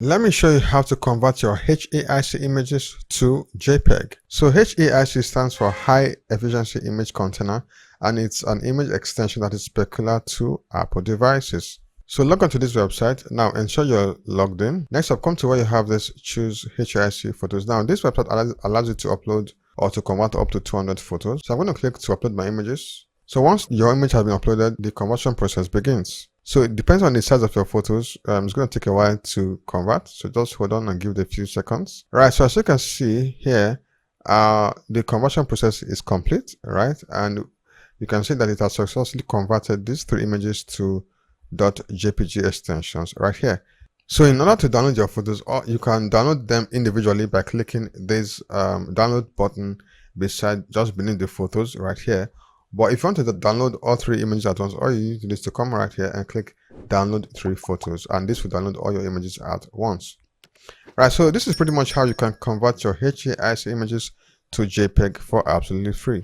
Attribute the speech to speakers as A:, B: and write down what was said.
A: Let me show you how to convert your HEIC images to JPEG. So HEIC stands for High Efficiency Image Container, and it's an image extension that is peculiar to Apple devices. So log on to this website. Now ensure you're logged in. Next up, come to where you have this choose HEIC photos. Now this website allows you to upload or to convert up to 200 photos. So I'm going to click to upload my images. So once your image has been uploaded, the conversion process begins. So it depends on the size of your photos. It's going to take a while to convert. So just hold on and give it a few seconds. Right. So as you can see here, the conversion process is complete, right? And you can see that it has successfully converted these three images to .jpg extensions right here. So in order to download your photos, or you can download them individually by clicking this download button just beneath the photos right here. But if you want to download all three images at once, all you need to do is to come right here and click download three photos, and this will download all your images at once. Right, so this is pretty much how you can convert your HEIC images to JPEG for absolutely free.